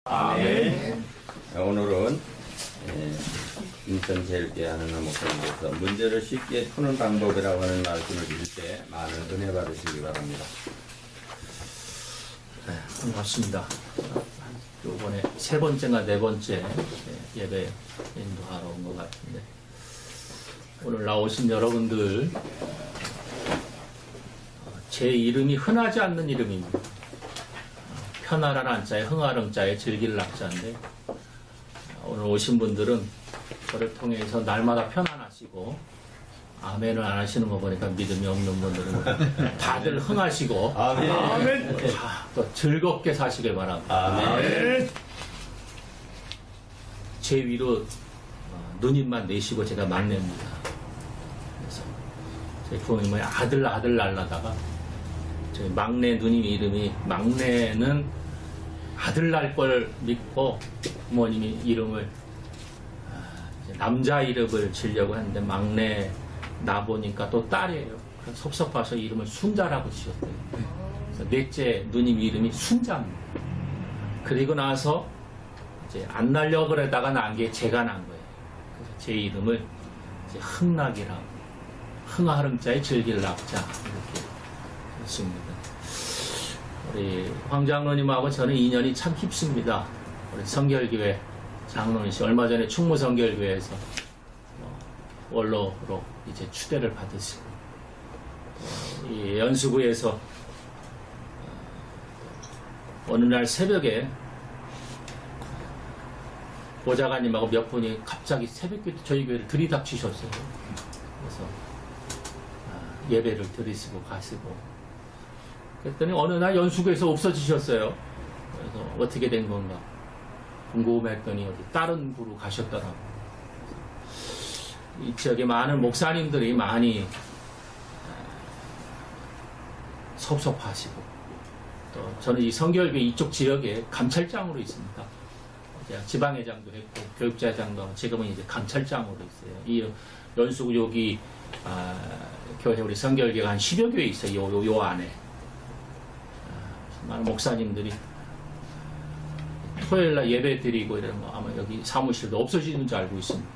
아멘. 오늘은 인천제일교회 하나님 목사님께서 문제를 쉽게 푸는 방법이라고 하는 말씀을 드릴 때 많은 은혜 받으시기 바랍니다. 네, 반갑습니다. 이번에 세 번째나 네 번째 예배 인도하러 온 것 같은데, 오늘 나오신 여러분들, 제 이름이 흔하지 않는 이름입니다. 편안한 한자에 흥아릉자에 즐길 낙자인데, 오늘 오신 분들은 저를 통해서 날마다 편안하시고, 아멘을 안 하시는 거 보니까 믿음이 없는 분들은 다들 흥하시고, 아멘. 또 즐겁게 사시길 바랍니다. 아멘. 제 위로 누님만 내시고 제가 막내입니다. 그래서 저희 부모님은 아들 날라다가 저희 막내 누님 이름이, 막내는 아들 날 걸 믿고 부모님이 이름을 남자 이름을 지려고 했는데, 막내 나 보니까 또 딸이에요. 그래서 섭섭해서 이름을 순자라고 지었대요. 그래서 넷째 누님 이름이 순자입니다. 그리고 나서 이제 안 날려고 그러다가 난 게 제가 난 거예요. 그래서 제 이름을 이제 흥락이라고, 흥하릉자에 즐길 낙자 이렇게 했습니다. 우리 황 장로님하고 저는 인연이 참 깊습니다. 우리 성결교회 장로님이 얼마 전에 충무성결교회에서 원로로 이제 추대를 받으시고, 이 연수구에서 어느 날 새벽에 보좌관님하고 몇 분이 갑자기 새벽에 저희 교회를 들이닥치셨어요. 그래서 예배를 드리시고 가시고, 그랬더니 어느 날 연수구에서 없어지셨어요. 그래서 어떻게 된 건가 궁금했더니 어디 다른 구로 가셨더라고요. 이 지역에 많은 목사님들이 많이 섭섭하시고, 또 저는 이 성결교회 이쪽 지역에 감찰장으로 있습니다. 지방회장도 했고 교육자회장도 하고, 지금은 이제 감찰장으로 있어요. 이 연수구 여기 교회, 우리 성결교회가 한 10여 교회 있어요. 요 안에 많은 목사님들이 토요일날 예배 드리고 이런 거 아마 여기 사무실도 없어지는 줄 알고 있습니다.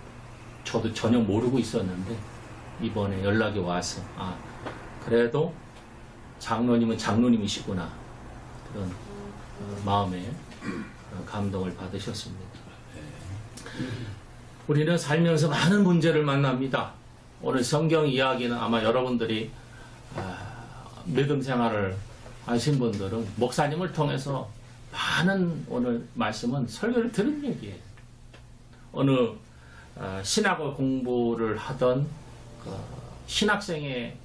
저도 전혀 모르고 있었는데 이번에 연락이 와서, 그래도 장로님은 장로님이시구나, 그런 마음에 감동을 받으셨습니다. 우리는 살면서 많은 문제를 만납니다. 오늘 성경 이야기는 아마 여러분들이 믿음 생활을 하신 분들은 목사님을 통해서 많은, 오늘 말씀은 설교를 들은 얘기예요. 어느 신학을 공부를 하던 신학생의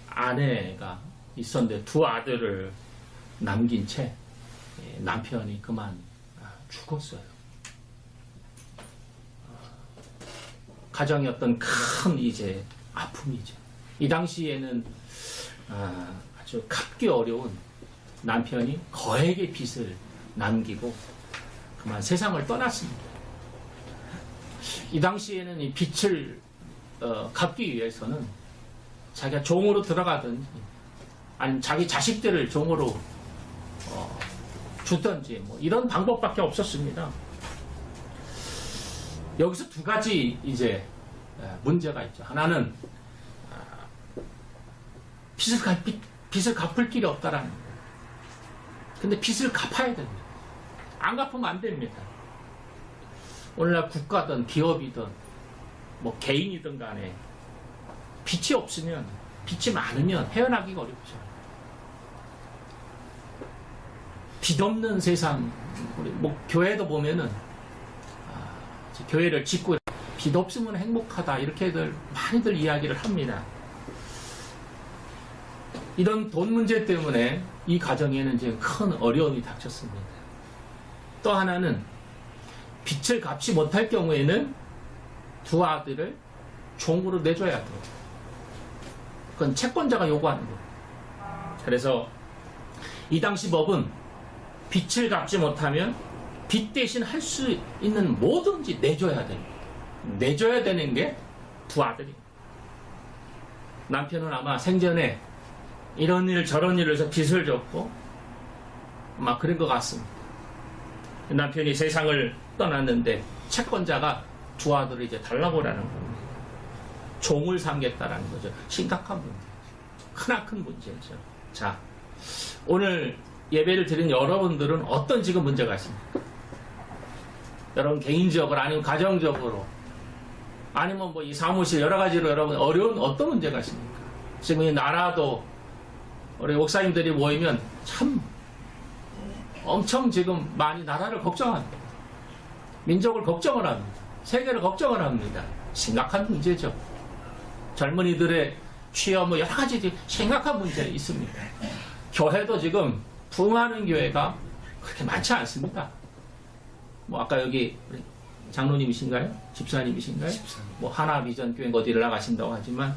아내가 있었는데, 두 아들을 남긴 채 남편이 그만 죽었어요. 가정이 큰 이제 아픔이죠. 이 당시에는 아주 갚기 어려운 남편이 거액의 빚을 남기고 그만 세상을 떠났습니다. 이 당시에는 이 빚을 갚기 위해서는 자기가 종으로 들어가든지, 아니면 자기 자식들을 종으로 주든지, 뭐 이런 방법밖에 없었습니다. 여기서 두 가지 이제 문제가 있죠. 하나는 빚을 갚을 길이 없다라는 거예요. 근데 빚을 갚아야 됩니다. 안 갚으면 안 됩니다. 오늘날 국가든 기업이든 뭐 개인이든 간에 빚이 없으면, 빚이 많으면 헤어나기가 어렵죠. 빚 없는 세상, 우리 뭐 교회도 보면은 교회를 짓고 빚 없으면 행복하다, 이렇게들 많이들 이야기를 합니다. 이런 돈 문제 때문에 이 가정에는 이제 큰 어려움이 닥쳤습니다. 또 하나는 빚을 갚지 못할 경우에는 두 아들을 종으로 내줘야 돼요. 그건 채권자가 요구하는 거예요. 그래서 이 당시 법은 빚을 갚지 못하면 빚 대신 할 수 있는 뭐든지 내줘야 됩니다. 내줘야 되는 게 두 아들이. 남편은 아마 생전에 이런 일 저런 일을 해서 빚을 졌고 막 그런 것 같습니다. 남편이 세상을 떠났는데 채권자가 두 아들을 이제 달라고라는 겁니다. 종을 삼겠다라는 거죠. 심각한 문제. 크나큰 문제죠. 자, 오늘 예배를 드린 여러분들은 어떤 지금 문제가 있습니까? 여러분 개인적으로 아니면 가정적으로 아니면 뭐 이 사무실 여러 가지로 여러분 어려운 어떤 문제가 있습니까? 지금 이 나라도 우리 목사님들이 모이면 참 엄청 지금 많이 나라를 걱정합니다. 민족을 걱정을 합니다. 세계를 걱정을 합니다. 심각한 문제죠. 젊은이들의 취업 뭐 여러 가지 심각한 문제 있습니다. 교회도 지금 부흥하는 교회가 그렇게 많지 않습니다. 뭐 아까 여기 장로님이신가요? 집사님이신가요? 뭐 하나비전 교회 어디를 나가신다고 하지만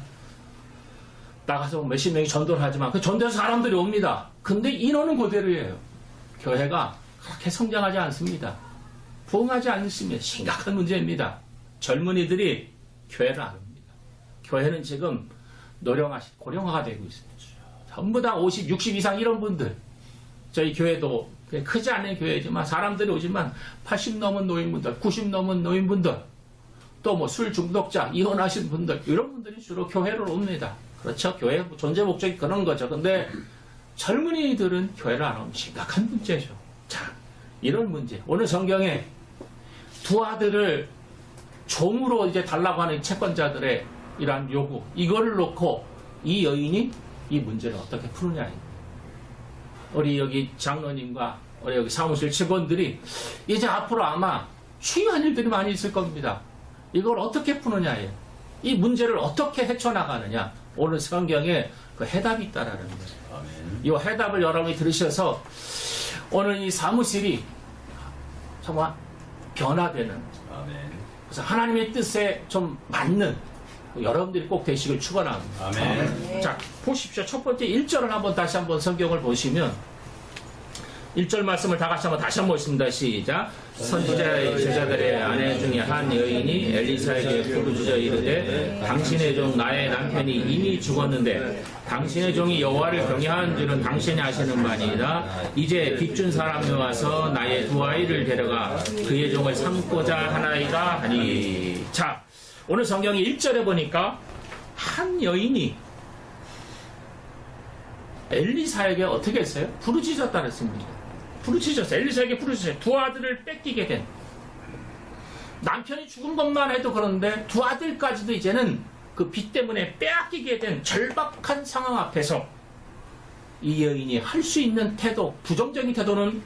나가서 몇십 명이 전도를 하지만 그 전도해서 사람들이 옵니다. 근데 인원은 그대로예요. 교회가 그렇게 성장하지 않습니다. 부흥하지 않습니다. 심각한 문제입니다. 젊은이들이 교회를 안 옵니다. 교회는 지금 고령화가 되고 있습니다. 전부 다 50, 60 이상 이런 분들. 저희 교회도 크지 않은 교회지만 사람들이 오지만 80 넘은 노인분들, 90 넘은 노인분들, 또 뭐 술 중독자, 이혼하신 분들, 이런 분들이 주로 교회를 옵니다. 그렇죠. 교회 존재 목적이 그런 거죠. 근데 젊은이들은 교회를 안 오면 심각한 문제죠. 자, 이런 문제. 오늘 성경에 두 아들을 종으로 이제 달라고 하는 채권자들의 이러한 요구, 이거를 놓고 이 여인이 이 문제를 어떻게 푸느냐. 우리 여기 장로님과 우리 여기 사무실 직원들이 이제 앞으로 아마 중요한 일들이 많이 있을 겁니다. 이걸 어떻게 푸느냐에 이 문제를 어떻게 헤쳐나가느냐. 오늘 성경에 그 해답이 있다라는 거예요. 이 해답을 여러분이 들으셔서 오늘 이 사무실이 정말 변화되는, 그래서 하나님의 뜻에 좀 맞는 여러분들이 꼭 되시길 축원합니다. 아멘. 자, 보십시오. 첫 번째 1절을 한번 다시 한번 성경을 보시면 1절 말씀을 다 같이 한번 다시 한번 읽습니다. 시작. 선지자의 제자들의 아내 중에 한 여인이 엘리사에게 부르짖어 이르되 당신의 종 나의 남편이 이미 죽었는데 당신의 종이 여호와를 경외하는 줄은 당신이 아시는 바니이다. 이제 빚준 사람이 와서 나의 두 아이를 데려가 그의 종을 삼고자 하나이다 하니. 자, 오늘 성경이 1절에 보니까 한 여인이 엘리사에게 어떻게 했어요? 부르짖었다 그랬습니다. 부르짖었어요. 엘리사에게 부르짖었어요. 두 아들을 뺏기게 된. 남편이 죽은 것만 해도 그런데 두 아들까지도 이제는 그 빚 때문에 빼앗기게 된 절박한 상황 앞에서 이 여인이 할 수 있는 태도, 부정적인 태도는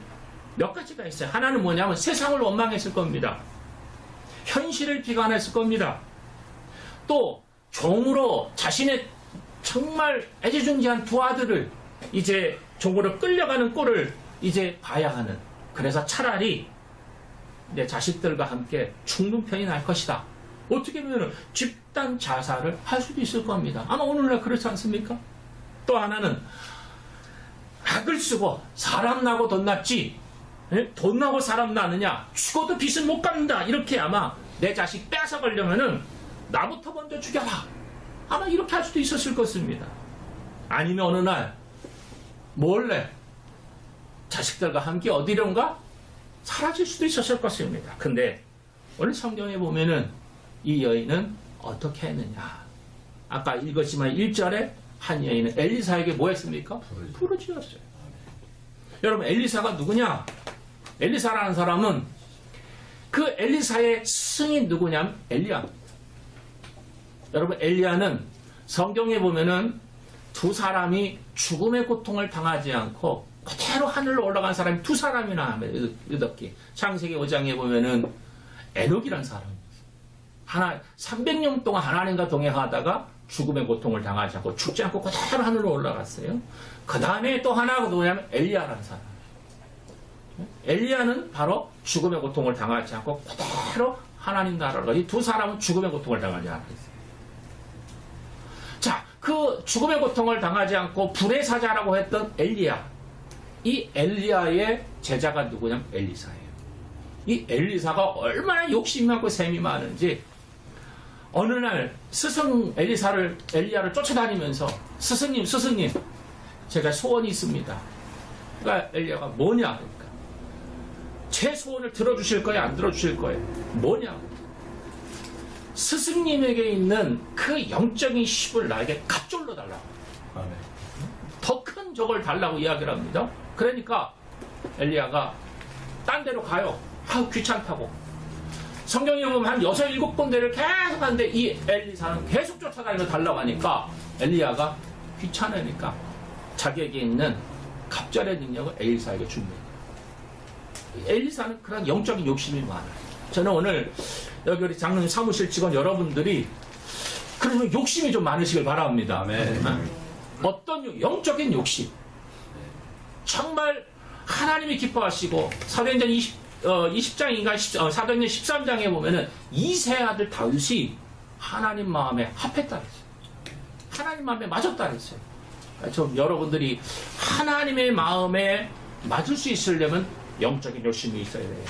몇 가지가 있어요. 하나는 뭐냐면 세상을 원망했을 겁니다. 현실을 비관했을 겁니다. 또 종으로 자신의 정말 애지중지한 두 아들을 이제 종으로 끌려가는 꼴을 이제 봐야 하는. 그래서 차라리 내 자식들과 함께 죽는 편이 날 것이다. 어떻게 보면 집단 자살을 할 수도 있을 겁니다. 아마 오늘날 그렇지 않습니까? 또 하나는 악을 쓰고 사람 나고 돈 났지, 돈 나고 사람 나느냐, 죽어도 빚은 못 갚는다, 이렇게 아마 내 자식 뺏어가려면은 나부터 먼저 죽여라, 아마 이렇게 할 수도 있었을 것입니다. 아니면 어느 날 몰래 자식들과 함께 어디론가 사라질 수도 있었을 것입니다. 근데 오늘 성경에 보면은 이 여인은 어떻게 했느냐. 아까 읽었지만 1절에 한 여인은 엘리사에게 뭐 했습니까? 부르짖었어요. 여러분, 엘리사가 누구냐? 엘리사라는 사람은 그 엘리사의 스승이 누구냐면 엘리야입니다. 여러분, 엘리야는 성경에 보면은 두 사람이 죽음의 고통을 당하지 않고 그대로 하늘로 올라간 사람이 두 사람이나 하면 이렇게 창세기 5장에 보면은 에녹이라는 사람이었어요. 300년 동안 하나님과 동행하다가 죽음의 고통을 당하지 않고 죽지 않고 그대로 하늘로 올라갔어요. 그 다음에 또 하나가 누구냐면 엘리야라는 사람. 엘리야는 바로 죽음의 고통을 당하지 않고 그대로 하나님 나라로 가. 이 두 사람은 죽음의 고통을 당하지 않았어요. 자, 그 죽음의 고통을 당하지 않고 불의 사자라고 했던 엘리야. 이 엘리야의 제자가 누구냐면 엘리사예요. 이 엘리사가 얼마나 욕심이 많고 셈이 많은지 어느 날 스승 엘리야를 쫓아다니면서 스승님 제가 소원이 있습니다. 그러니까 엘리야가 뭐냐? 그러니까 제 소원을 들어주실 거예요? 안 들어주실 거예요? 뭐냐? 스승님에게 있는 그 영적인 힘을 나에게 갑절로 달라고. 더 큰 적을 달라고 이야기를 합니다. 그러니까 엘리야가 딴 데로 가요. 아우 귀찮다고. 성경에 보면 한 6, 7군데를 계속 하는데 이 엘리사는 계속 쫓아다니면서 달라고 하니까 엘리야가 귀찮으니까 자기에게 있는 갑절의 능력을 엘리사에게 줍니다. 엘리사는 그런 영적인 욕심이 많아요. 저는 오늘 여기 우리 장로님 사무실 직원 여러분들이 그런 욕심이 좀 많으시길 바랍니다. 아멘. 어떤 영적인 욕심. 정말 하나님이 기뻐하시고 사도행전 20장인가 사도행전 13장에 보면은 이세 아들 다윗이 하나님 마음에 합했다 그랬어요. 하나님 마음에 맞았다 그랬어요. 좀 여러분들이 하나님의 마음에 맞을 수 있으려면 영적인 욕심이 있어야 돼요.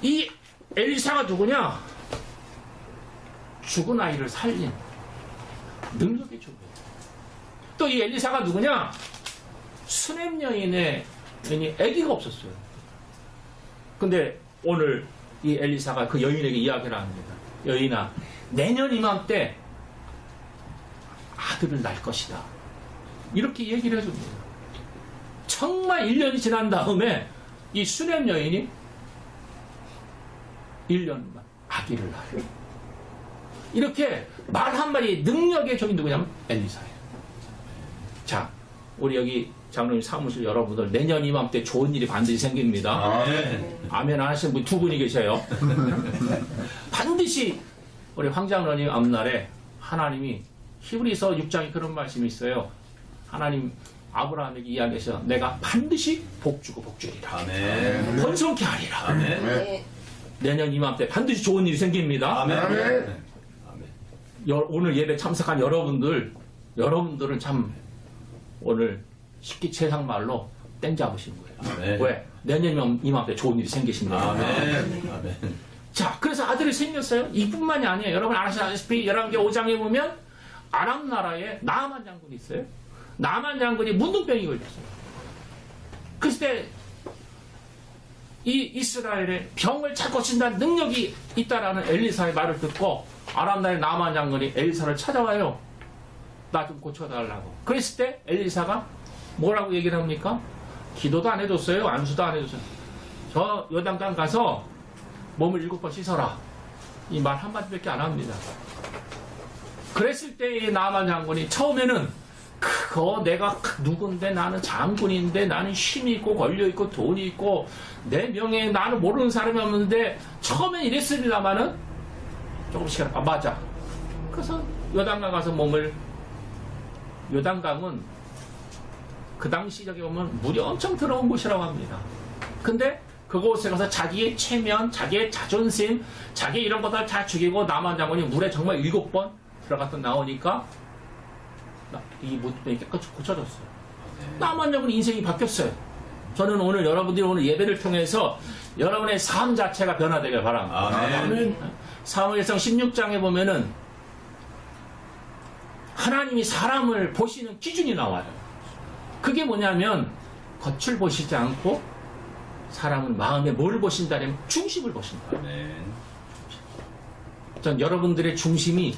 이 엘리사가 누구냐? 죽은 아이를 살린 능력이 중요해요. 또 이 엘리사가 누구냐? 수냄 여인의 아기가 없었어요. 근데 오늘 이 엘리사가 그 여인에게 이야기를 합니다. 여인아, 내년 이맘때 아들을 낳을 것이다. 이렇게 얘기를 해줍니다. 정말 1년이 지난 다음에 이 수냄 여인이 1년만 아기를 낳아요. 이렇게 말 한마디 능력의 적이 누구냐면 엘리사예요. 자, 우리 여기 장로님 사무실 여러분들 내년 이맘때 좋은 일이 반드시 생깁니다. 아멘 안 하시는 분 2분이 계셔요. 반드시 우리 황 장로님 앞날에 하나님이 히브리서 6장에 그런 말씀이 있어요. 하나님 아브라함에게 이야기해서 내가 반드시 복주고 복주리라. 아멘. 번성케 하리라. 아멘. 내년 이맘때 반드시 좋은 일이 생깁니다. 아멘. 아멘. 오늘 예배 참석한 여러분들은 참 오늘 쉽게 세상 말로 땡 잡으신 거예요. 아멘. 왜? 내년 이맘때 좋은 일이 생기십니다. 아멘. 아멘. 자, 그래서 아들이 생겼어요. 이뿐만이 아니에요. 여러분 아시다시피 열왕기 5장에 보면 아람 나라에 나아만 장군이 있어요. 나아만 장군이 문둥병이 걸렸어요. 그때 이 이스라엘에 병을 잘 고친다는 능력이 있다라는 엘리사의 말을 듣고 아람 나라의 나아만 장군이 엘리사를 찾아와요. 나 좀 고쳐달라고. 그랬을 때 엘리사가 뭐라고 얘기를 합니까? 기도도 안 해줬어요. 안수도 안 해줬어요. 저 요단강 가서 몸을 7번 씻어라. 이 말 한마디밖에 안 합니다. 그랬을 때 이 나아만 장군이 처음에는 그거 내가 누군데 나는 장군인데 나는 힘이 있고 권력있고 돈이 있고 내 명예에 나는 모르는 사람이 없는데 처음엔 이랬습니다마는 조금씩 맞아. 그래서 요단강 가서 몸을 요단강은 그 당시 저기 보면 물이 엄청 들어온 곳이라고 합니다. 근데 그곳에 가서 자기의 체면, 자기의 자존심, 자기 이런 것들 다 죽이고 나아만 장군이 물에 정말 7번 들어갔다 나오니까 이 문병이 깨끗이 고쳐졌어요. 나아만 장군 인생이 바뀌었어요. 저는 오늘 여러분들이 오늘 예배를 통해서 여러분의 삶 자체가 변화되길 바랍니다. 아멘. 사무엘상 16장에 보면은 하나님이 사람을 보시는 기준이 나와요. 그게 뭐냐면 겉을 보시지 않고 사람은 마음에 뭘 보신다면 중심을 보신다. 아멘. 전 여러분들의 중심이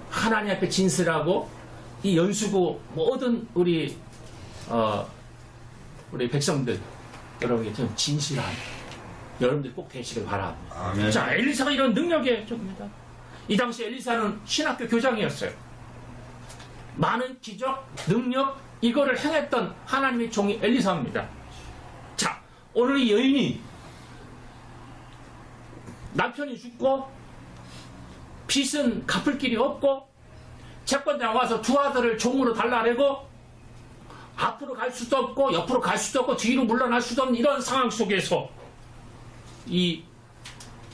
하나님 앞에 진실하고 이 연수고 모든 우리 백성들 여러분이 좀 진실한 여러분들이 꼭 되시길 바랍니다. 아멘. 자, 엘리사가 이런 능력의 쪽입니다. 이 당시 엘리사는 신학교 교장이었어요. 많은 기적, 능력 이거를 행했던 하나님의 종이 엘리사입니다. 자, 오늘 이 여인이 남편이 죽고 빚은 갚을 길이 없고 채권자 와서 두 아들을 종으로 달라내고 앞으로 갈 수도 없고 옆으로 갈 수도 없고 뒤로 물러날 수도 없는 이런 상황 속에서 이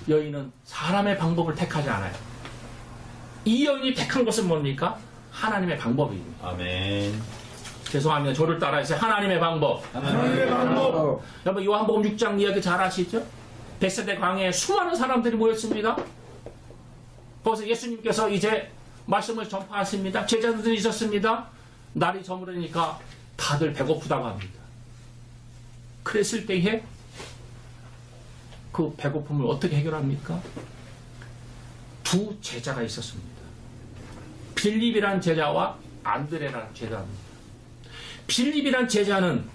여인은 사람의 방법을 택하지 않아요. 이 여인이 택한 것은 뭡니까? 하나님의 방법입니다. 아멘. 죄송합니다. 저를 따라해서 하나님의 방법. 하나님의 방법. 여러분 요한복음 6장 이야기 잘 아시죠? 벳세다 광야에 수많은 사람들이 모였습니다. 거기서 예수님께서 이제 말씀을 전파하십니다. 제자들이 있었습니다. 날이 저물으니까 다들 배고프다고 합니다. 그랬을 때에 그 배고픔을 어떻게 해결합니까? 두 제자가 있었습니다. 빌립이란 제자와 안드레라는 제자입니다. 빌립이란 제자는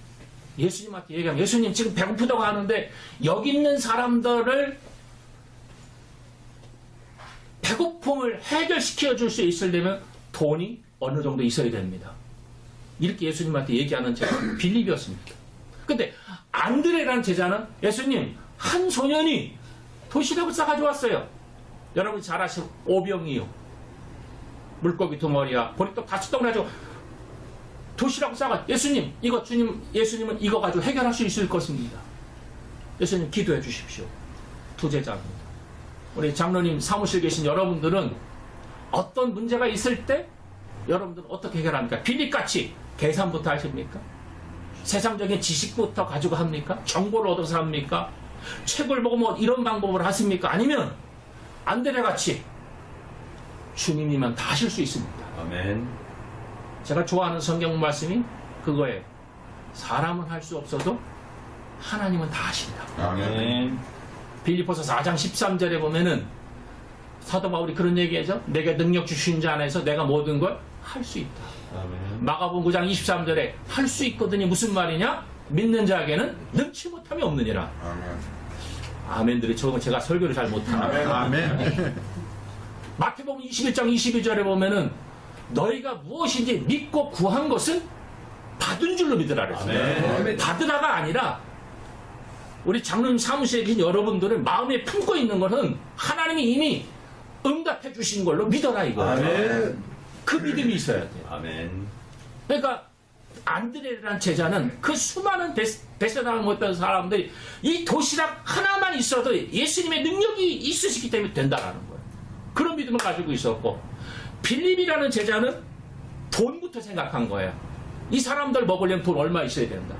예수님한테 얘기하면, 예수님 지금 배고프다고 하는데 여기 있는 사람들을 배고픔을 해결시켜 줄 수 있으려면 돈이 어느 정도 있어야 됩니다. 이렇게 예수님한테 얘기하는 제자가 빌립이었습니다. 근데 안드레라는 제자는, 예수님, 한 소년이 도시락을 싸가지고 왔어요. 여러분 잘 아시고, 오병이요, 물고기 두 마리야 보리떡 5덩 가지고 도시락을 싸가, 예수님 이거, 주님, 예수님은 이거 가지고 해결할 수 있을 것입니다. 예수님 기도해 주십시오. 두 제자입니다. 우리 장로님 사무실 계신 여러분들은 어떤 문제가 있을 때 여러분들은 어떻게 해결합니까? 빌립같이 계산부터 하십니까? 세상적인 지식부터 가지고 합니까? 정보를 얻어서 합니까? 책을 보고 뭐 이런 방법을 하십니까? 아니면 안드레같이 주님이면 다 하실 수 있습니다. 아멘. 제가 좋아하는 성경 말씀이 그거예요. 사람은 할 수 없어도 하나님은 다 하신다. 아멘. 빌립보서 4장 13절에 보면은 사도 바울이 그런 얘기하죠. 내게 능력 주신 자 안에서 내가 모든 걸 할 수 있다. 아멘. 마가복음 9장 23절에 할 수 있거든이 무슨 말이냐? 믿는 자에게는 능치 못함이 없느니라. 아멘. 아멘들이 적으면 제가 설교를 잘 못합니다. 아멘. 마태복음 21장 22절에 보면은 너희가 무엇인지 믿고 구한 것은 받은 줄로 믿으라 그랬어요. 아멘. 받으라가 아니라 우리 장로님 사무실에 계신 여러분들은 마음에 품고 있는 것은 하나님이 이미 응답해 주신 걸로 믿어라 이거예요. 아멘. 그 믿음이 있어야 돼요. 아멘. 그러니까 안드레라는 제자는 그 수많은 베세다를 못했던 사람들이 이 도시락 하나만 있어도 예수님의 능력이 있으시기 때문에 된다라는 거예요. 그런 믿음을 가지고 있었고, 빌립이라는 제자는 돈부터 생각한 거예요. 이 사람들 먹으려면 돈 얼마 있어야 된다.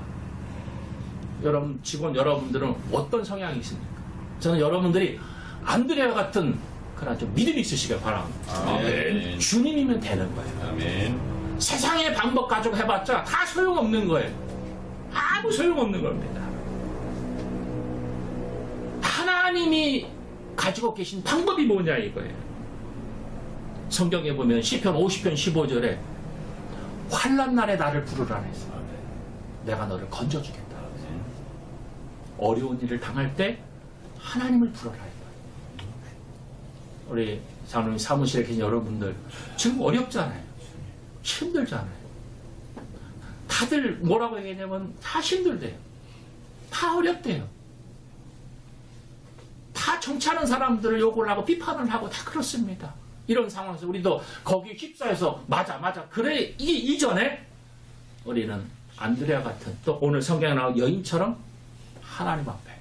여러분 직원 여러분들은 어떤 성향이 있습니까? 저는 여러분들이 안드레와 같은 그런 좀 믿음이 있으시길 바랍니다. 아멘. 주님이면 되는 거예요. 아멘. 세상의 방법 가지고 해봤자 다 소용없는 거예요. 아무 소용없는 겁니다. 하나님이 가지고 계신 방법이 뭐냐 이거예요. 성경에 보면 시편 50편 15절에 환난 날에 나를 부르라 했어. 내가 너를 건져주겠다. 아멘. 어려운 일을 당할 때 하나님을 부르라 했다. 우리 장로님 사무실에 계신 여러분들 지금 어렵잖아요. 힘들잖아요. 다들 뭐라고 얘기하냐면 다 힘들대요. 다 어렵대요. 다 정치하는 사람들을 욕을 하고 비판을 하고 다 그렇습니다. 이런 상황에서 우리도 거기에 휩싸여서 맞아 그래 이게 이전에 우리는 안드레아 같은 또 오늘 성경에 나온 여인처럼 하나님 앞에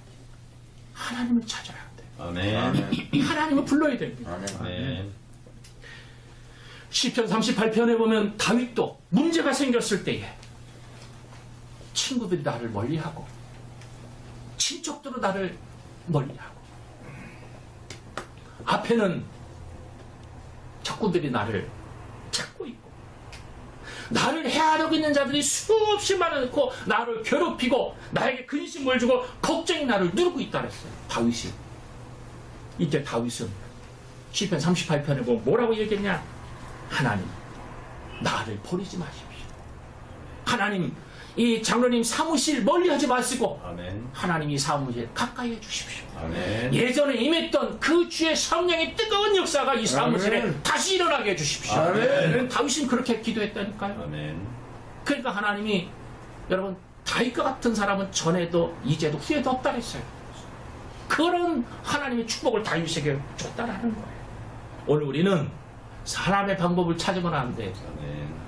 하나님을 찾아야 돼요. 아멘. 하나님을 불러야 됩니다. 아멘. 시편 38편에 보면 다윗도 문제가 생겼을 때에 친구들이 나를 멀리하고 친척들은 나를 멀리하고 앞에는 적군들이 나를 찾고 있고 나를 해하려고 있는 자들이 수없이 많고 나를 괴롭히고 나에게 근심을 주고 걱정이 나를 누르고 있다 그랬어요. 다윗이. 이때 다윗은 시편 38편에 보면 뭐라고 얘기했냐? 하나님 나를 버리지 마십시오. 하나님 이 장로님 사무실 멀리하지 마시고 아멘. 하나님 이 사무실 가까이 해주십시오. 아멘. 예전에 임했던 그 주의 성령의 뜨거운 역사가 이 사무실에 아멘. 다시 일어나게 해주십시오. 아멘. 다윗은 그렇게 기도했다니까요. 아멘. 그러니까 하나님이 여러분 다윗과 같은 사람은 전에도 이제도 후에도 없다 그랬어요. 그런 하나님의 축복을 다윗에게 줬다라는 거예요. 오늘 우리는 사람의 방법을 찾으면 안 돼. 아멘.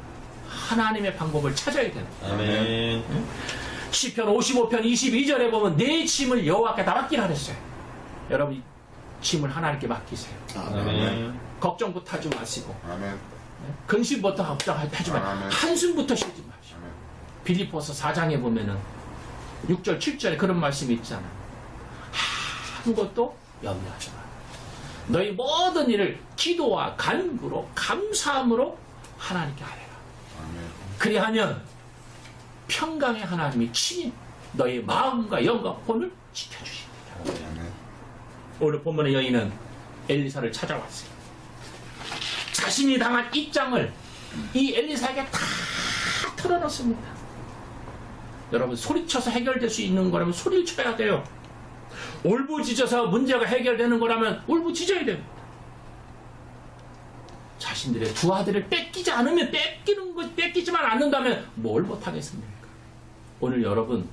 하나님의 방법을 찾아야 되는 거예요. 아멘. 시편 55편 22절에 보면 내 짐을 여호와께 다 맡기라 그랬어요. 여러분 짐을 하나님께 맡기세요. 아멘. 걱정부터 하지 마시고 아멘. 근심부터 걱정하지 마시고 아멘. 한숨부터 쉬지 마시고 아멘. 빌립보서 4장에 보면은 6절 7절에 그런 말씀이 있잖아요. 아무것도 염려하지 마. 너희 모든 일을 기도와 간구로 감사함으로 하나님께 하래라. 아멘. 그리하면 평강의 하나님이 친히 너의 마음과 영과魂을 지켜주십니다. 오늘 본문의 여인은 엘리사를 찾아왔어요. 자신이 당한 입장을 이 엘리사에게 다 털어놓습니다. 여러분, 소리쳐서 해결될 수 있는 거라면 소리를 쳐야 돼요. 울부짖어서 문제가 해결되는 거라면 울부짖어야 됩니다. 자신들의 두 아들을 뺏기지 않으면 뺏기지만 않는다면 뭘 못하겠습니까? 오늘 여러분,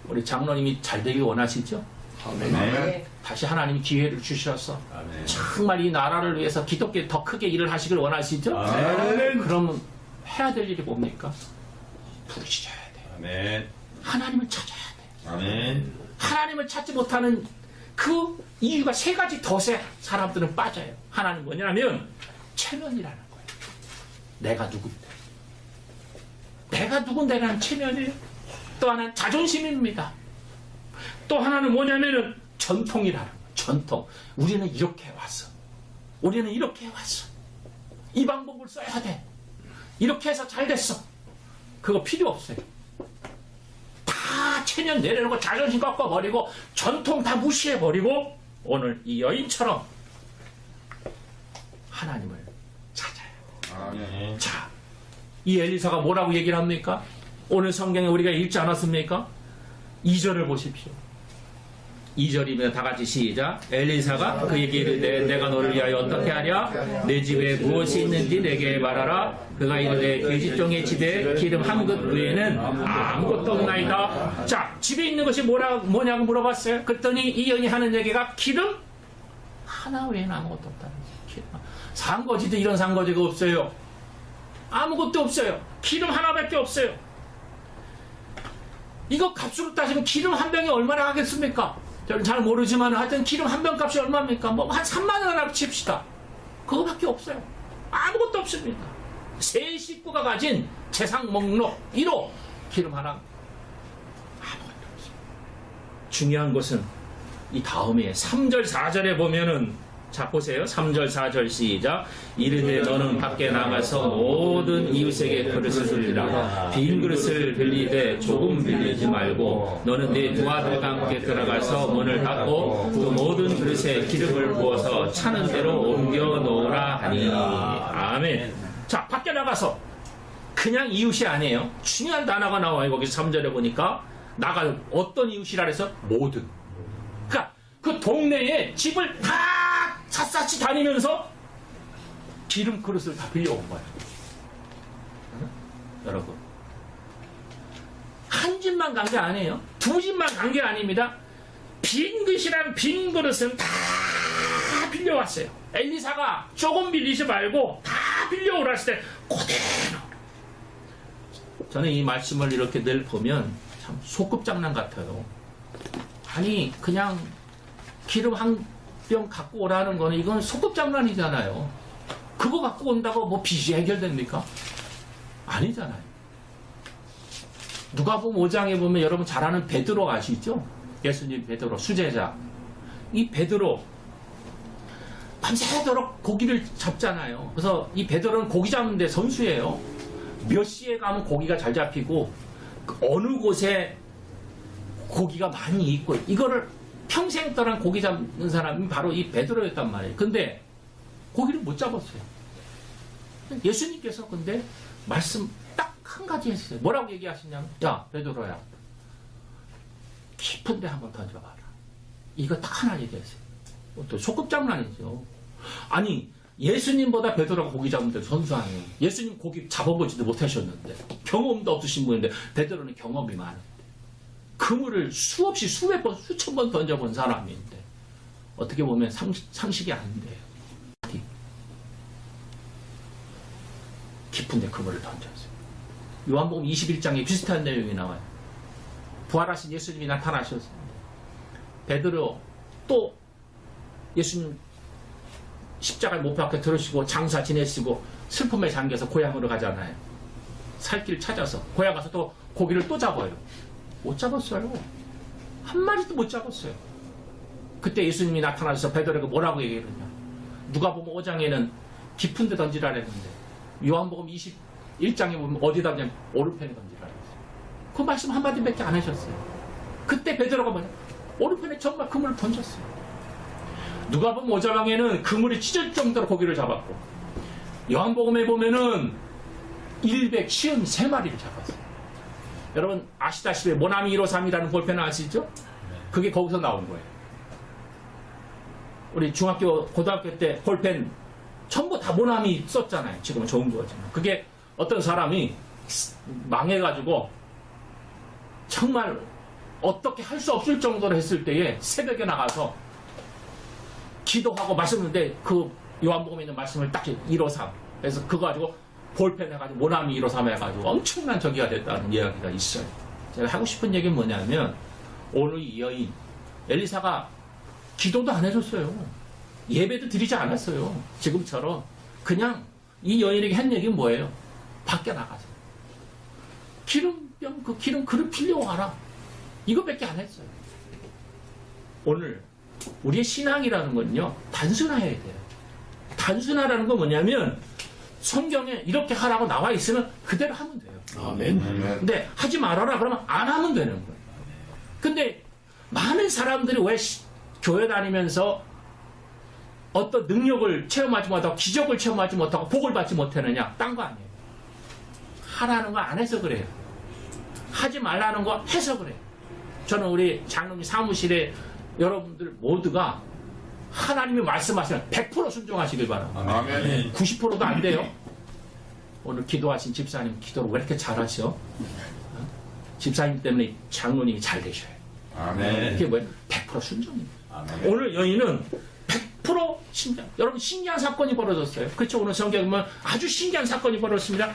우리 장로님이 잘 되길 원하시죠? 아멘. 다시 하나님이 기회를 주셔서 아멘. 정말 이 나라를 위해서 기독교 더 크게 일을 하시길 원하시죠? 아멘. 그러면 해야 될 일이 뭡니까? 부르짖어야 돼요. 아멘. 하나님을 찾아야 돼요. 아멘. 하나님을 찾지 못하는 그 이유가 세 가지 덫에 사람들은 빠져요. 하나는 뭐냐면 체면이라는 거예요. 내가 누군데. 내가 누군데라는 체면이에요. 또 하나는 자존심입니다. 또 하나는 뭐냐면은 전통이라는 거예요. 전통. 우리는 이렇게 해왔어. 우리는 이렇게 해왔어. 이 방법을 써야 돼. 이렇게 해서 잘 됐어. 그거 필요 없어요. 다 체면 내려놓고 자존심 꺾어버리고 전통 다 무시해버리고 오늘 이 여인처럼 하나님을 찾아야 돼요. 아멘. 자, 이 엘리사가 뭐라고 얘기를 합니까? 오늘 성경에 우리가 읽지 않았습니까? 2절을 보십시오. 2절이면 다 같이 시작. 엘리사가 그에게 이르되 내가 너를 위하여 어떻게 하랴? 내 집에 무엇이 있는지 내게 말하라. 그가 이르되 계집종의 집에 기름 한 긋 외에는 아무것도 없나이다. 자, 집에 있는 것이 뭐냐고 물어봤어요. 그랬더니 이 여인이 하는 얘기가 기름 하나 외에는 아무것도 없다는 거예요. 산거지도 이런 산거지가 없어요. 아무것도 없어요. 기름 하나밖에 없어요. 이거 값으로 따지면 기름 한 병이 얼마나 하겠습니까? 저는 잘 모르지만 하여튼 기름 한 병 값이 얼마입니까? 뭐 한 3만 원 하나 칩시다. 그거밖에 없어요. 아무것도 없습니다. 세 식구가 가진 재산 목록 1호 기름 하나 아무것도 없습니다. 중요한 것은 이 다음에 3절 4절에 보면은 자 보세요. 3절 4절 시작. 이르되 너는 밖에 나가서 모든 이웃에게 그릇을 빌리라. 빈 그릇을 빌리되 조금 빌리지 말고 너는 네 두 아들과 함께 들어가서 문을 닫고 그 모든 그릇에 기름을 부어서 차는 대로 옮겨 놓으라 하니. 아멘. 자, 밖에 나가서 그냥 이웃이 아니에요. 중요한 단어가 나와요. 거기 3절에 보니까 나가 어떤 이웃이라 해서 모든. 그러니까 그 동네에 집을 다 샅샅이 다니면서 기름 그릇을 다 빌려온 거예요. 여러분, 한 집만 간 게 아니에요. 두 집만 간 게 아닙니다. 빈 그릇이란 빈 그릇은 다 빌려왔어요. 엘리사가 조금 빌리지 말고 다 빌려오라 했을 때 그대로. 저는 이 말씀을 이렇게 늘 보면 참 소꿉장난 같아요. 아니 그냥 기름 한 병 갖고 오라는 거는 이건 소꿉장난이잖아요. 그거 갖고 온다고 뭐 빚이 해결됩니까? 아니잖아요. 누가복음 5장에 보면 여러분 잘 아는 베드로 아시죠? 예수님 베드로 수제자. 이 베드로 밤새도록 고기를 잡잖아요. 그래서 이 베드로는 고기 잡는데 선수예요. 몇 시에 가면 고기가 잘 잡히고 어느 곳에 고기가 많이 있고 이거를 평생 동안 고기 잡는 사람이 바로 이 베드로였단 말이에요. 근데 고기를 못 잡았어요. 예수님께서 근데 말씀 딱 한 가지 했어요. 뭐라고 얘기하시냐면 야 베드로야 깊은 데 한번 던져봐라. 이거 딱 하나 얘기했어요. 또 소꿉장난이죠. 아니 예수님보다 베드로가 고기 잡는데 선수 아니에요. 예수님 고기 잡아보지도 못하셨는데 경험도 없으신 분인데 베드로는 경험이 많은데 그물을 수없이 수백 번 수천 번 던져본 사람인데 어떻게 보면 상식이 안 돼요. 깊은데 그물을 던졌어요. 요한복음 21장에 비슷한 내용이 나와요. 부활하신 예수님이 나타나셨습니다. 베드로 또 예수님 십자가에 못 박혀 들으시고 장사 지내시고 슬픔에 잠겨서 고향으로 가잖아요. 살 길 찾아서 고향 가서 또 고기를 또 잡아요. 못 잡았어요. 한 마리도 못 잡았어요. 그때 예수님이 나타나셔서 베드로에게 뭐라고 얘기했느냐. 누가복음 5장에는 깊은 데 던지라 했는데 요한복음 21장에 보면 어디다 그냥 오른편에 던지라 했어요. 그 말씀 한마디밖에 안 하셨어요. 그때 베드로가 뭐냐? 오른편에 정말 그물을 던졌어요. 누가복음 5장에는 그물이 찢을 정도로 고기를 잡았고, 요한복음에 보면은 153마리를 잡았어요. 여러분 아시다시피 모나미 153이라는 볼펜 아시죠? 그게 거기서 나온 거예요. 우리 중학교 고등학교 때 볼펜 전부 다 모나미 썼잖아요. 지금은 좋은 거지만 그게 어떤 사람이 망해가지고 정말 어떻게 할 수 없을 정도로 했을 때에 새벽에 나가서 기도하고 말씀하는데 그 요한복음에 있는 말씀을 딱 153 그래서 그거 가지고 볼펜 해가지고 모나미 153 해가지고 엄청난 저기가 됐다는 이야기가 있어요. 제가 하고 싶은 얘기는 뭐냐면 오늘 이 여인 엘리사가 기도도 안 해줬어요. 예배도 드리지 않았어요. 지금처럼 그냥 이 여인에게 한 얘기는 뭐예요? 밖에 나가서 기름병 그 기름 그릇 빌려와라. 이거밖에 안 했어요. 오늘 우리의 신앙이라는 건요 단순화해야 돼요. 단순화라는 건 뭐냐면 성경에 이렇게 하라고 나와 있으면 그대로 하면 돼요. 아멘. 근데 하지 말아라 그러면 안 하면 되는 거예요. 근데 많은 사람들이 왜 교회 다니면서 어떤 능력을 체험하지 못하고 기적을 체험하지 못하고 복을 받지 못하느냐? 딴 거 아니에요. 하라는 거 안 해서 그래요. 하지 말라는 거 해서 그래요. 저는 우리 장로님 사무실에 여러분들 모두가 하나님이 말씀하시면 100% 순종하시길 바랍니다. 아멘. 90%도 안 돼요. 오늘 기도하신 집사님 기도를 왜 이렇게 잘하셔? 집사님 때문에 장로님이 잘 되셔요. 아멘. 그게 뭐예요? 100% 순종입니다. 아멘. 오늘 여인은 100% 신기한, 여러분 신기한 사건이 벌어졌어요. 그렇죠? 오늘 성경에 보면 아주 신기한 사건이 벌어졌습니다.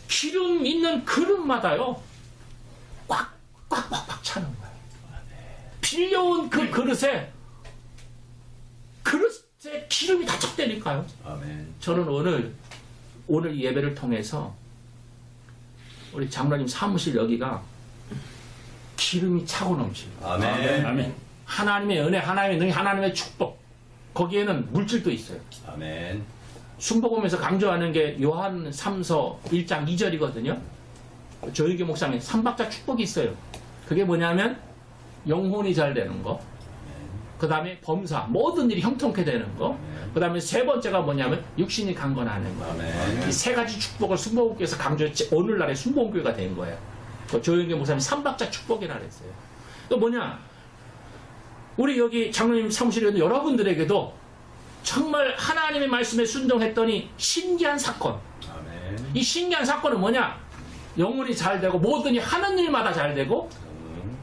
기름 있는 그릇마다요 꽉꽉꽉꽉 차는 거예요. 빌려온 그 그릇에 기름이 다 찼다니까요. 아멘. 저는 오늘 예배를 통해서 우리 장로님 사무실 여기가 기름이 차고 넘치고 아멘. 아멘. 하나님의 은혜, 하나님의 능력, 하나님의 축복 거기에는 물질도 있어요. 아멘. 순복음에서 강조하는 게 요한 3서 1장 2절이거든요. 조윤교 목사님 3박자 축복이 있어요. 그게 뭐냐면 영혼이 잘 되는 거, 그 다음에 범사 모든 일이 형통케 되는 거, 그 다음에 세 번째가 뭐냐면 육신이 강건하는 거. 아멘. 이 세 가지 축복을 순복음교회에서 강조했지 오늘날의 순복음교회가 된 거예요. 그 조윤교 목사님 3박자 축복이라 그랬어요. 또 뭐냐, 우리 여기 장로님 사무실에 있는 여러분들에게도 정말 하나님의 말씀에 순종했더니 신기한 사건. 아멘. 이 신기한 사건은 뭐냐? 영혼이 잘 되고 모든 일 하는 일마다 잘 되고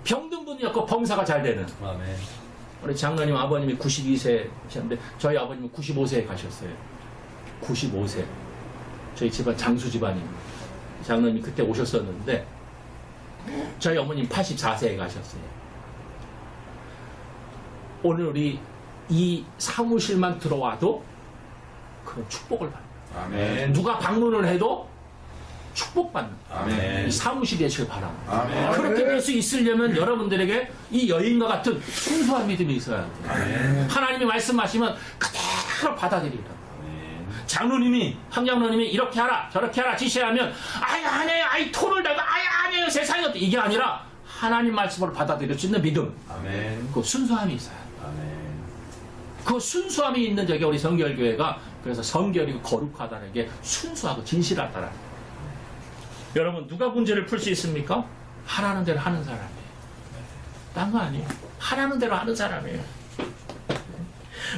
병든 분이 없고 범사가 잘 되는. 아멘. 우리 장로님 아버님이 92세셨는데 저희 아버님은 95세에 가셨어요. 95세. 저희 집안 장수 집안입니다. 장로님이 그때 오셨었는데 저희 어머님 84세에 가셨어요. 오늘 우리 이 사무실만 들어와도 그런 축복을 받는. 아멘. 누가 방문을 해도 축복받는. 아멘. 이 사무실이 되시길 바랍니다. 아멘. 그렇게 될 수 있으려면 여러분들에게 이 여인과 같은 순수한 믿음이 있어야 돼요. 아멘. 하나님이 말씀하시면 그대로 받아들이라. 아멘. 장로님이, 황장로님이 이렇게 하라, 저렇게 하라 지시하면 아예 안 해요, 아예 토를 달고 아예 안 해요, 세상이 어때? 이게 아니라 하나님 말씀을 받아들일 수 있는 믿음. 아멘. 그 순수함이 있어요. 아멘. 그 순수함이 있는 저게 우리 성결교회가 그래서 성결이고 거룩하다는 게 순수하고 진실하다라는 거예요. 여러분 누가 문제를 풀 수 있습니까? 하라는 대로 하는 사람이에요. 딴 거 아니에요. 하라는 대로 하는 사람이에요.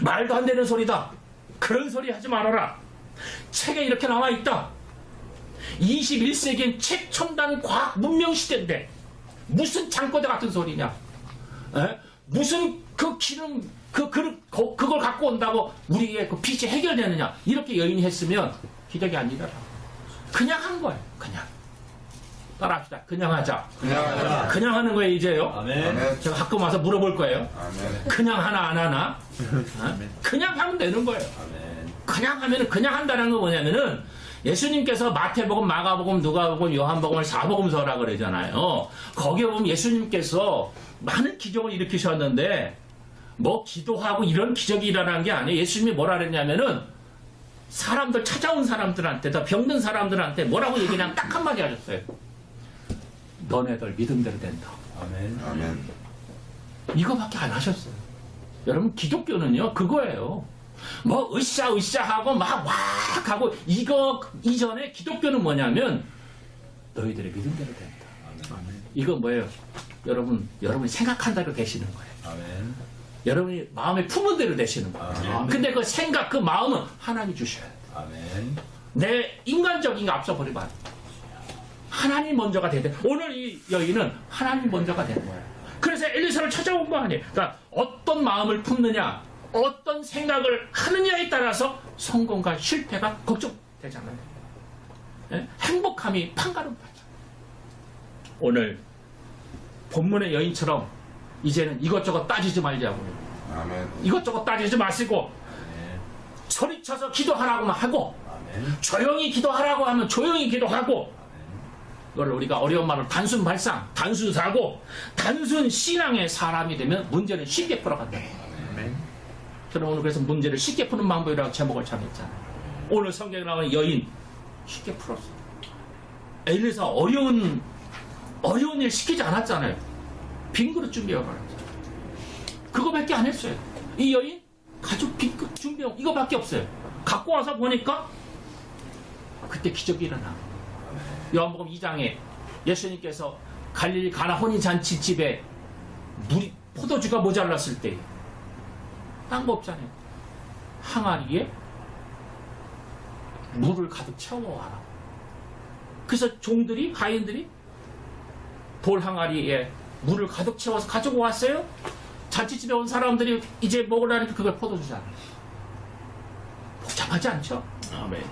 말도 안 되는 소리다. 그런 소리 하지 말아라. 책에 이렇게 나와 있다. 21세기엔 최첨단 과학 문명 시대인데 무슨 창고대 같은 소리냐? 에? 무슨 그 기름 그걸 갖고 온다고 우리의 그 빚이 해결되느냐? 이렇게 여인이 했으면 기적이 아니더라. 그냥 한 거예요. 그냥. 따라합시다. 그냥 하자. 그냥 하자. 그냥 하는 거예요, 이제요. 아멘. 제가 가끔 와서 물어볼 거예요. 아멘. 그냥 하나, 안 하나? 어? 그냥 하면 되는 거예요. 아멘. 그냥 하면은, 그냥 한다는 건 뭐냐면은, 예수님께서 마태복음, 마가복음, 누가복음, 요한복음을 사복음서라 그러잖아요. 거기에 보면 예수님께서 많은 기적을 일으키셨는데, 뭐 기도하고 이런 기적이 일어난 게 아니에요. 예수님이 뭐라 그랬냐면은, 사람들, 찾아온 사람들한테, 더 병든 사람들한테 뭐라고 얘기냐면 딱 한마디 하셨어요. 너네들 믿음대로 된다. 아멘. 아멘. 이거밖에 안 하셨어요. 여러분 기독교는요 그거예요. 뭐 으쌰으쌰 하고 막 왁 하고 이거 이전에 기독교는 뭐냐면 너희들의 믿음대로 된다. 아멘. 이거 뭐예요? 여러분이 생각한 대로 되시는 거예요. 아멘. 여러분이 마음에 품은 대로 되시는 거예요. 아멘. 근데 그 생각 그 마음은 하나님 주셔야 돼요. 아멘. 내 인간적인 게 앞서버리면 안 돼요. 하나님 먼저가 되야 돼. 오늘 이 여인은 하나님 먼저가 된 거예요. 그래서 엘리사를 찾아온 거 아니에요. 그러니까 어떤 마음을 품느냐, 어떤 생각을 하느냐에 따라서 성공과 실패가 걱정되잖아요. 예? 행복함이 판가름하죠. 오늘 본문의 여인처럼 이제는 이것저것 따지지 말자고요. 아멘. 이것저것 따지지 마시고 아멘. 소리쳐서 기도하라고만 하고 아멘. 조용히 기도하라고 하면 조용히 기도하고 이걸 우리가 어려운 말로 단순 발상, 단순 사고, 단순 신앙의 사람이 되면 문제는 쉽게 풀어간다. 저는 오늘 그래서 문제를 쉽게 푸는 방법이라고 제목을 정했잖아요. 오늘 성경에 나오는 여인 쉽게 풀었어요. 엘리사 어려운 일 시키지 않았잖아요. 빈 그릇 준비해버렸죠. 그거밖에 안 했어요. 이 여인 가족 빈 그릇 준비하고 이거밖에 없어요. 갖고 와서 보니까 그때 기적이 일어나. 요한복음 2장에 예수님께서 갈릴리 가나 혼인잔치 집에 물이 포도주가 모자랐을 때 딴 거 없잖아요. 항아리에 물을 가득 채워와라. 그래서 종들이 하인들이 돌 항아리에 물을 가득 채워서 가지고 왔어요. 잔치집에 온 사람들이 이제 먹으려니까 그걸 포도주잖아요. 복잡하지 않죠? 아멘.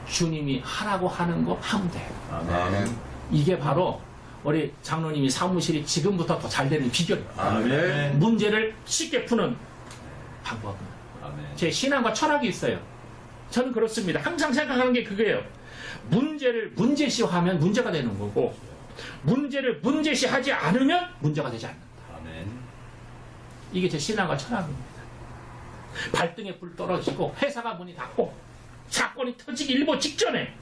주님이 하라고 하는 거 하면 돼요. 아멘. 이게 바로 우리 장로님이 사무실이 지금부터 더 잘 되는 비결이에요. 아멘. 문제를 쉽게 푸는 방법은 아멘. 제 신앙과 철학이 있어요. 저는 그렇습니다. 항상 생각하는 게 그거예요. 문제를 문제시하면 문제가 되는 거고 문제를 문제시하지 않으면 문제가 되지 않는다. 아멘. 이게 제 신앙과 철학입니다. 발등에 불 떨어지고 회사가 문이 닫고 사건이 터지기 일보 직전에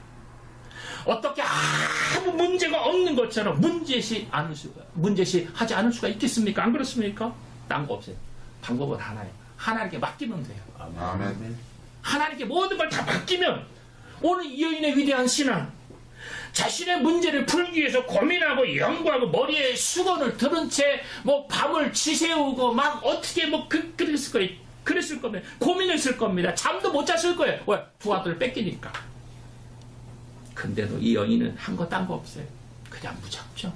어떻게 아무 문제가 없는 것처럼 문제시하지 않을 수가 있겠습니까? 안 그렇습니까? 딴 거 없어요. 방법은 하나예요. 하나님께 맡기면 돼요. 아멘. 하나님께 모든 걸 다 맡기면 오늘 이 여인의 위대한 신앙 자신의 문제를 풀기 위해서 고민하고 연구하고 머리에 수건을 들은 채 뭐 밤을 지새우고 막 어떻게 뭐 그랬을 겁니다. 고민했을 겁니다. 잠도 못 잤을 거예요. 왜? 두 아들을 뺏기니까. 근데도 이 여인은 한 거 딴 거 없어요. 그냥 무작정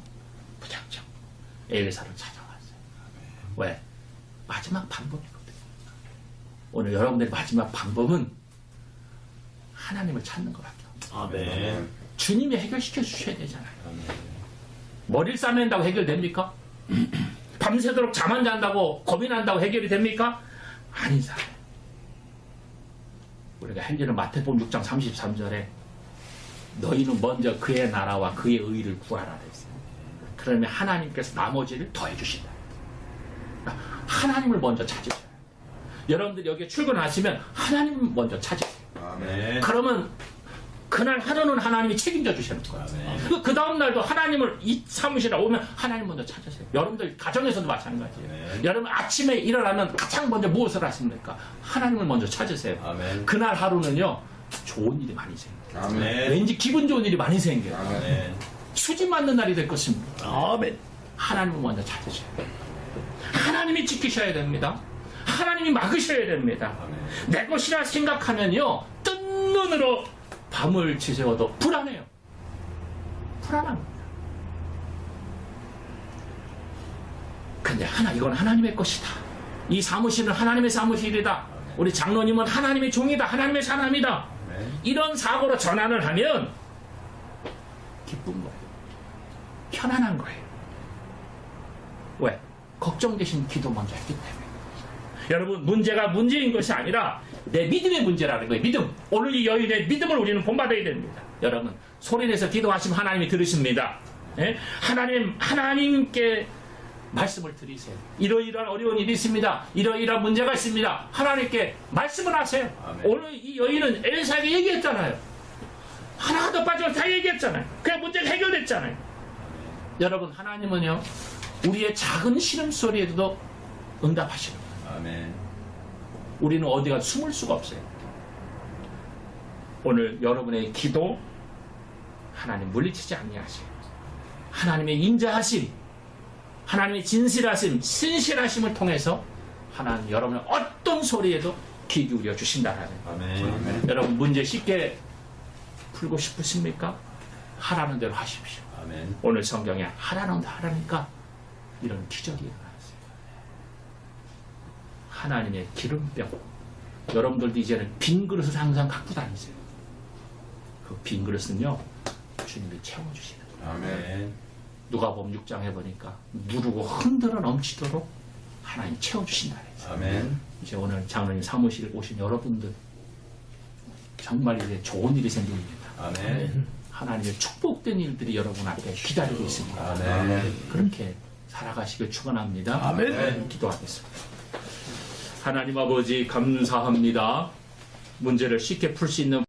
엘리사를 찾아왔어요. 왜? 마지막 방법이거든요. 오늘 여러분들의 마지막 방법은 하나님을 찾는 것밖에 없어요. 아멘. 주님이 해결시켜 주셔야 되잖아요. 머리를 싸맨다고 해결됩니까? 밤새도록 잠 안 잔다고 고민한다고 해결이 됩니까? 아니잖아요. 우리가 할 일은 마태복음 6장 33절에 너희는 먼저 그의 나라와 그의 의를 구하라 했어요. 그러면 하나님께서 나머지를 더해 주신다. 하나님을 먼저 찾으세요. 여러분들이 여기에 출근하시면 하나님을 먼저 찾으세요. 아멘. 그러면 그날 하루는 하나님이 책임져 주시는 거예요. 아멘. 그 다음 날도 하나님을 이 사무실에 오면 하나님 먼저 찾으세요. 여러분들 가정에서도 마찬가지예요. 아멘. 여러분 아침에 일어나면 가장 먼저 무엇을 하십니까? 하나님을 먼저 찾으세요. 아멘. 그날 하루는요 좋은 일이 많이 생겨요. 아멘. 왠지 기분 좋은 일이 많이 생겨요. 아멘. 수지 맞는 날이 될 것입니다. 아멘. 하나님을 먼저 찾으셔야 돼요. 하나님이 지키셔야 됩니다. 하나님이 막으셔야 됩니다. 아멘. 내 것이라 생각하면요 뜬 눈으로 밤을 지새워도 불안해요. 불안합니다. 근데 이건 하나님의 것이다. 이 사무실은 하나님의 사무실이다. 우리 장로님은 하나님의 종이다. 하나님의 사람이다. 아멘. 이런 사고로 전환을 하면 기쁜 거예요. 편안한 거예요. 왜? 걱정되신 기도 먼저 했기 때문에. 여러분 문제가 문제인 것이 아니라 내 믿음의 문제라는 거예요. 믿음. 오늘 이 여인의 믿음을 우리는 본받아야 됩니다. 여러분 소리내서 기도하시면 하나님이 들으십니다. 예? 하나님께 말씀을 드리세요. 이러이러한 어려운 일이 있습니다. 이러이러한 문제가 있습니다. 하나님께 말씀을 하세요. 아멘. 오늘 이 여인은 엘리사에게 얘기했잖아요. 하나도 빠져서 다 얘기했잖아요. 그 문제가 해결됐잖아요. 여러분, 하나님은요, 우리의 작은 신음소리에도 응답하시는 거예요. 아멘. 우리는 어디가 숨을 수가 없어요. 오늘 여러분의 기도 하나님 물리치지 아니하시고 하나님의 인자하심, 하나님의 진실하심, 신실하심을 통해서 하나님 여러분의 어떤 소리에도 귀 기울여 주신다라는 거예요. 아멘. 여러분 문제 쉽게 풀고 싶으십니까? 하라는 대로 하십시오. 아멘. 오늘 성경에 하라는 대로 하라니까 이런 기적이 일어났어요. 하나님의 기름병. 여러분들도 이제는 빈 그릇을 항상 갖고 다니세요. 그 빈 그릇은요, 주님이 채워주시는 거예요. 아멘. 누가복음 6장 해보니까 누르고 흔들어 넘치도록 하나님 채워주신다 그랬어요. 아멘. 이제 오늘 장로님 사무실에 오신 여러분들 정말 이제 좋은 일이 생깁니다. 아멘. 하나님의 축복된 일들이 여러분 앞에 기다리고 있습니다. 아멘. 그렇게 살아가시길 축원합니다. 아멘. 기도하겠습니다. 하나님 아버지 감사합니다. 문제를 쉽게 풀 수 있는